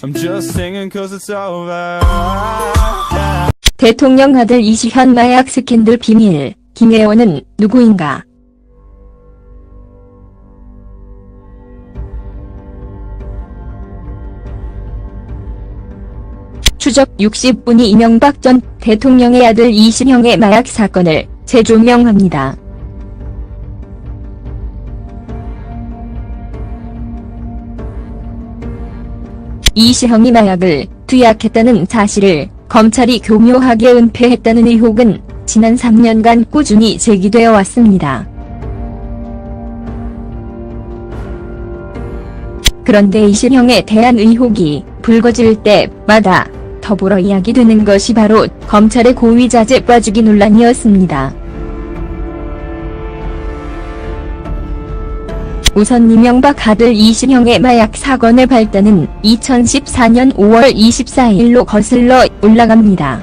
I'm just singing cause it's over. 대통령 아들 이시현 마약 스캔들 비밀, 김혜원은 누구인가? 추적 60분이 이명박 전 대통령의 아들 이시현의 마약 사건을 재조명합니다. 이시현이 마약을 투약했다는 사실을 검찰이 교묘하게 은폐했다는 의혹은 지난 3년간 꾸준히 제기되어 왔습니다. 그런데 이시현에 대한 의혹이 불거질 때마다 더불어 이야기되는 것이 바로 검찰의 고위자재 빠주기 논란이었습니다. 우선 이명박 아들 이시현의 마약 사건의 발단은 2014년 5월 24일로 거슬러 올라갑니다.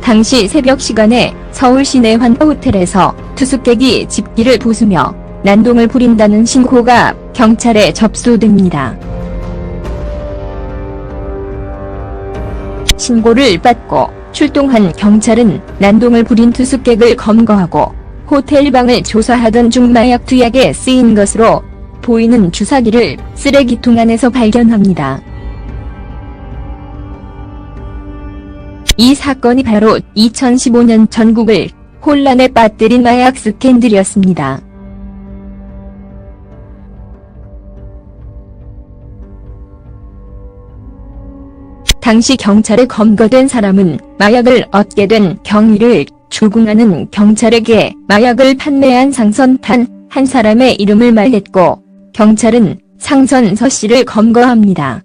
당시 새벽 시간에 서울 시내 환호호텔에서 투숙객이 집기를 부수며 난동을 부린다는 신고가 경찰에 접수됩니다. 신고를 받고 출동한 경찰은 난동을 부린 투숙객을 검거하고 호텔 방을 조사하던 중 마약 투약에 쓰인 것으로 보이는 주사기를 쓰레기통 안에서 발견합니다. 이 사건이 바로 2015년 전국을 혼란에 빠뜨린 마약 스캔들이었습니다. 당시 경찰에 검거된 사람은 마약을 얻게 된 경위를 추궁하는 경찰에게 마약을 판매한 상선탄 한 사람의 이름을 말했고 경찰은 상선 서 씨를 검거합니다.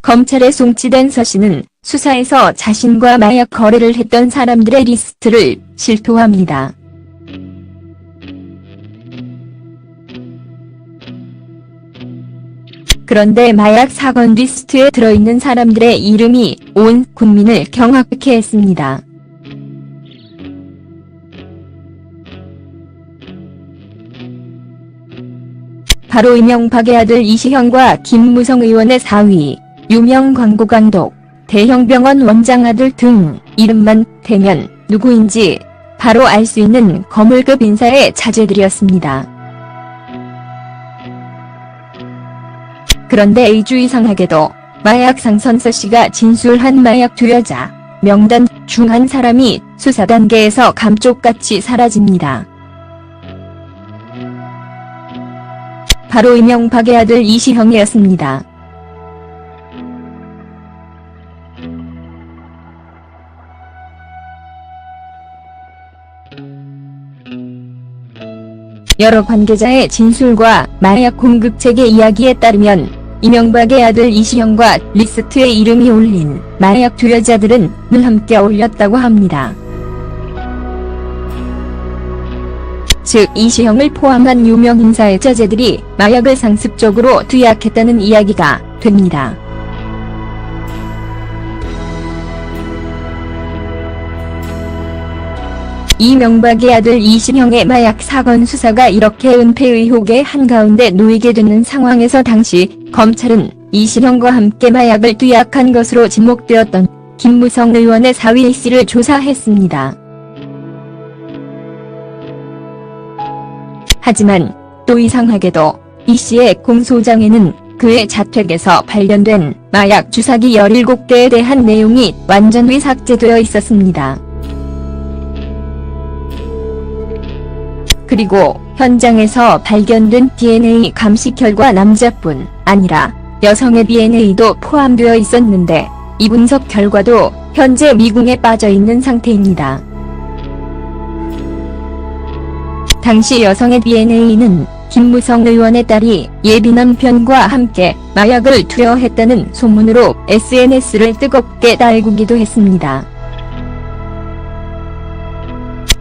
검찰에 송치된 서 씨는 수사에서 자신과 마약 거래를 했던 사람들의 리스트를 실토합니다. 그런데 마약 사건 리스트에 들어있는 사람들의 이름이 온 국민을 경악케 했습니다. 바로 이명박의 아들 이시현과 김무성 의원의 사위, 유명 광고 감독, 대형 병원 원장 아들 등 이름만 대면 누구인지 바로 알 수 있는 거물급 인사의 자제들이었습니다. 그런데 아주 이상하게도 마약 상선 서 씨가 진술한 마약 투여자 명단 중 한 사람이 수사 단계에서 감쪽같이 사라집니다. 바로 이명박의 아들 이시현이었습니다. 여러 관계자의 진술과 마약 공급책의 이야기에 따르면 이명박의 아들 이시현과 리스트에 이름이 올린 마약 투여자들은 늘 함께 어울렸다고 합니다. 즉 이시현을 포함한 유명 인사의 자제들이 마약을 상습적으로 투약했다는 이야기가 됩니다. 이명박의 아들 이시현의 마약 사건 수사가 이렇게 은폐 의혹의 한가운데 놓이게 되는 상황에서 당시 검찰은 이시현과 함께 마약을 투약한 것으로 지목되었던 김무성 의원의 사위 A씨를 조사했습니다. 하지만 또 이상하게도 A씨의 공소장에는 그의 자택에서 발견된 마약 주사기 17개에 대한 내용이 완전히 삭제되어 있었습니다. 그리고 현장에서 발견된 DNA 감식 결과 남자뿐 아니라 여성의 DNA도 포함되어 있었는데 이 분석 결과도 현재 미궁에 빠져있는 상태입니다. 당시 여성의 DNA는 김무성 의원의 딸이 예비 남편과 함께 마약을 투여했다는 소문으로 SNS를 뜨겁게 달구기도 했습니다.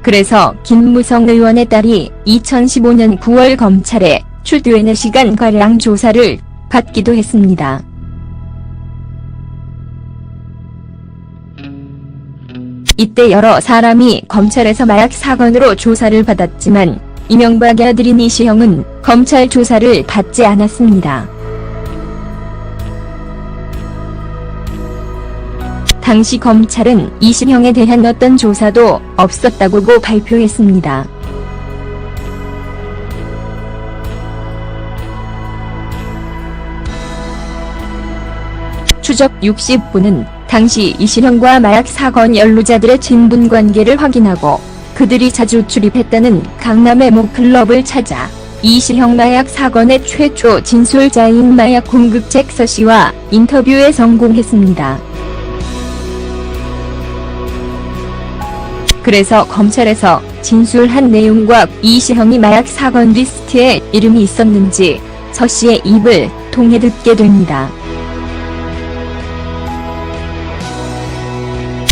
그래서 김무성 의원의 딸이 2015년 9월 검찰에 출두해 4시간가량 조사를 받기도 했습니다. 이때 여러 사람이 검찰에서 마약 사건으로 조사를 받았지만 이명박의 아들인 이시형은 검찰 조사를 받지 않았습니다. 당시 검찰은 이시형에 대한 어떤 조사도 없었다고 발표했습니다. 추적 60분은 당시 이시형과 마약 사건 연루자들의 친분 관계를 확인하고 그들이 자주 출입했다는 강남의 모 클럽을 찾아 이시형 마약 사건의 최초 진술자인 마약 공급책 서씨와 인터뷰에 성공했습니다. 그래서 검찰에서 진술한 내용과 이시형이 마약 사건 리스트에 이름이 있었는지 서씨의 입을 통해 듣게 됩니다.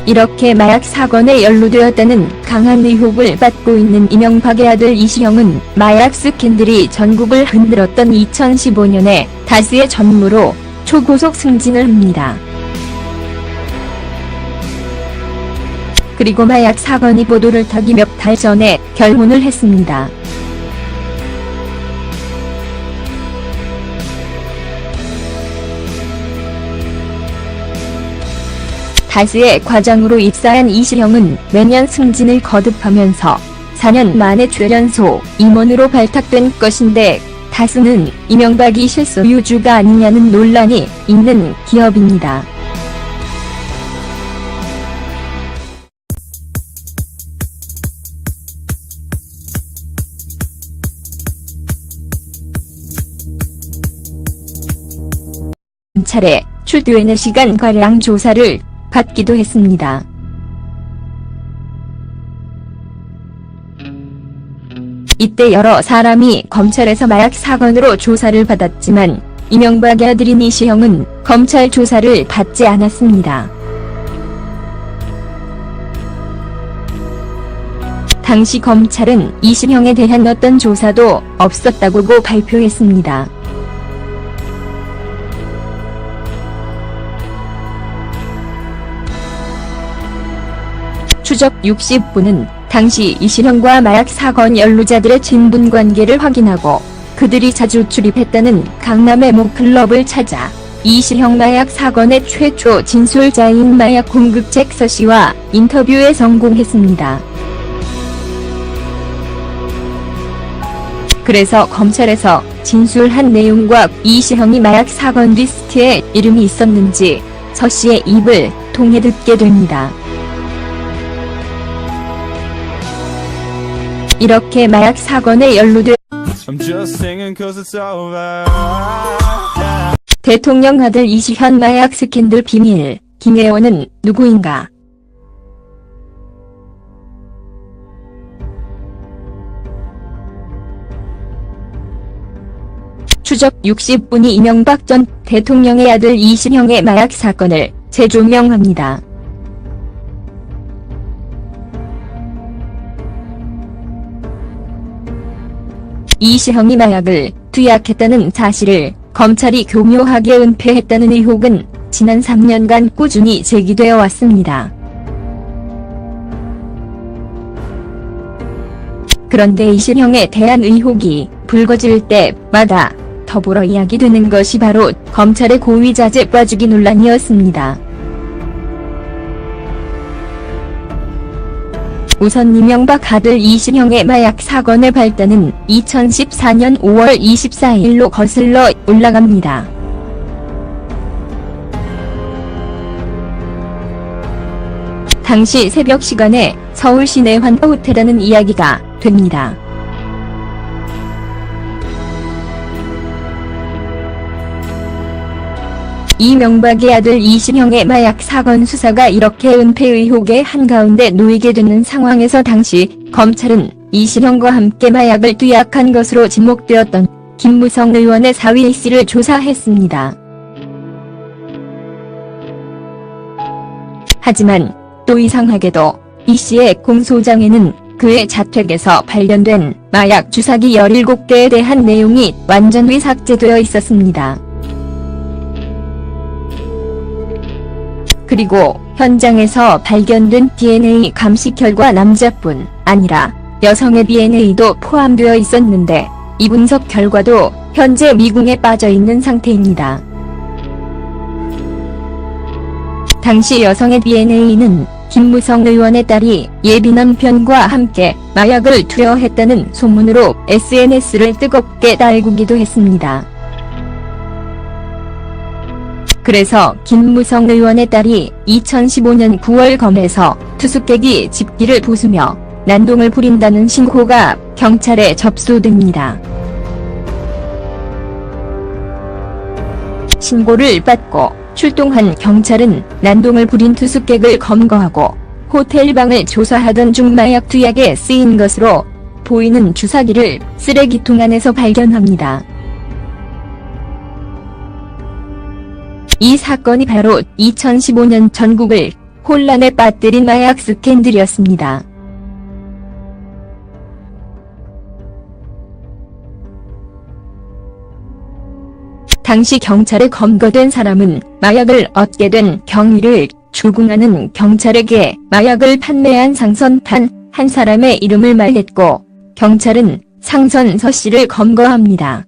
이렇게 마약 사건에 연루되었다는 강한 의혹을 받고 있는 이명박의 아들 이시형은 마약 스캔들이 전국을 흔들었던 2015년에 다스의 전무로 초고속 승진을 합니다. 그리고 마약 사건이 보도를 타기 몇 달 전에 결혼을 했습니다. 다스의 과장으로 입사한 이시형은 매년 승진을 거듭하면서 4년 만에 최연소 임원으로 발탁된 것인데 다스는 이명박이 실소유주가 아니냐는 논란이 있는 기업입니다. 차례 출두에 4시간가량 조사를 받기도 했습니다. 이때 여러 사람이 검찰에서 마약 사건으로 조사를 받았지만 이명박의 아들인 이시형은 검찰 조사를 받지 않았습니다. 당시 검찰은 이시형에 대한 어떤 조사도 없었다고 발표했습니다. 추적 60분은 당시 이시형과 마약 사건 연루자들의 친분 관계를 확인하고 그들이 자주 출입했다는 강남의 모 클럽을 찾아 이시형 마약 사건의 최초 진술자인 마약 공급책 서씨와 인터뷰에 성공했습니다. 그래서 검찰에서 진술한 내용과 이시형이 마약 사건 리스트에 이름이 있었는지 서씨의 입을 통해 듣게 됩니다. 이렇게 마약 사건에 연루돼 I'm just singing cause it's over. 대통령 아들 이시현 마약 스캔들 비밀, 김혜원은 누구인가? 추적 60분이 이명박 전 대통령의 아들 이시형의 마약 사건을 재조명합니다. 이시형이 마약을 투약했다는 사실을 검찰이 교묘하게 은폐했다는 의혹은 지난 3년간 꾸준히 제기되어 왔습니다. 그런데 이시형에 대한 의혹이 불거질 때마다 더불어 이야기되는 것이 바로 검찰의 고위자재 빠주기 논란이었습니다. 우선 이명박 아들 이시형의 마약 사건의 발단은 2014년 5월 24일로 거슬러 올라갑니다. 당시 새벽 시간에 서울 시내 환호텔이라는 이야기가 됩니다. 이명박의 아들 이시형의 마약 사건 수사가 이렇게 은폐 의혹의 한가운데 놓이게 되는 상황에서 당시 검찰은 이시형과 함께 마약을 투약한 것으로 지목되었던 김무성 의원의 사위 A씨를 조사했습니다. 하지만 또 이상하게도 A씨의 공소장에는 그의 자택에서 발견된 마약 주사기 17개에 대한 내용이 완전히 삭제되어 있었습니다. 그리고 현장에서 발견된 DNA 감식 결과 남자뿐 아니라 여성의 DNA도 포함되어 있었는데 이 분석 결과도 현재 미궁에 빠져 있는 상태입니다. 당시 여성의 DNA는 김무성 의원의 딸이 예비 남편과 함께 마약을 투여했다는 소문으로 SNS를 뜨겁게 달구기도 했습니다. 그래서 김무성 의원의 딸이 2015년 9월 검에서 투숙객이 집기를 부수며 난동을 부린다는 신고가 경찰에 접수됩니다. 신고를 받고 출동한 경찰은 난동을 부린 투숙객을 검거하고 호텔방을 조사하던 중 마약 투약에 쓰인 것으로 보이는 주사기를 쓰레기통 안에서 발견합니다. 이 사건이 바로 2015년 전국을 혼란에 빠뜨린 마약 스캔들이었습니다. 당시 경찰에 검거된 사람은 마약을 얻게 된 경위를 추궁하는 경찰에게 마약을 판매한 상선탄 한 사람의 이름을 말했고 경찰은 상선 씨를 검거합니다.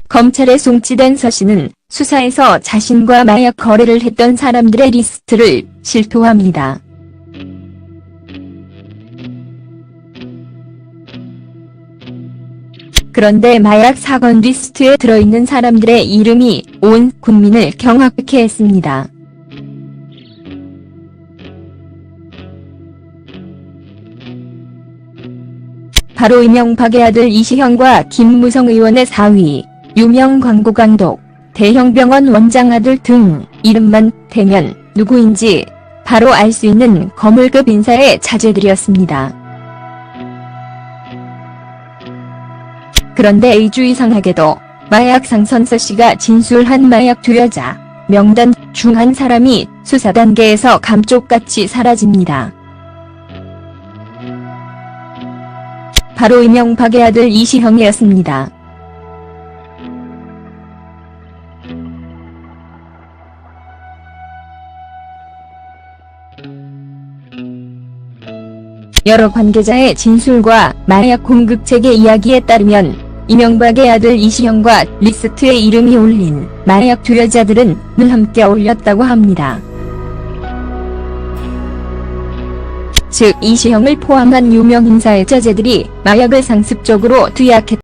검찰에 송치된 씨는 수사에서 자신과 마약 거래를 했던 사람들의 리스트를 실토합니다. 그런데 마약 사건 리스트에 들어있는 사람들의 이름이 온 국민을 경악케 했습니다. 바로 이명박의 아들 이시형과 김무성 의원의 사위, 유명 광고 감독, 대형 병원 원장 아들 등 이름만 대면 누구인지 바로 알 수 있는 거물급 인사의 자제들이었습니다. 그런데 아주 이상하게도 마약 상선 씨가 진술한 마약 투여자 명단 중 한 사람이 수사 단계에서 감쪽같이 사라집니다. 바로 이명박의 아들 이시형이었습니다. 여러 관계자의 진술과 마약 공급체계 이야기에 따르면 이명박의 아들 이시형과 리스트에 이름이 올린 마약 투여자들은 늘 함께 어울렸다고 합니다. 즉 이시형을 포함한 유명 인사의 자제들이 마약을 상습적으로 투약했다.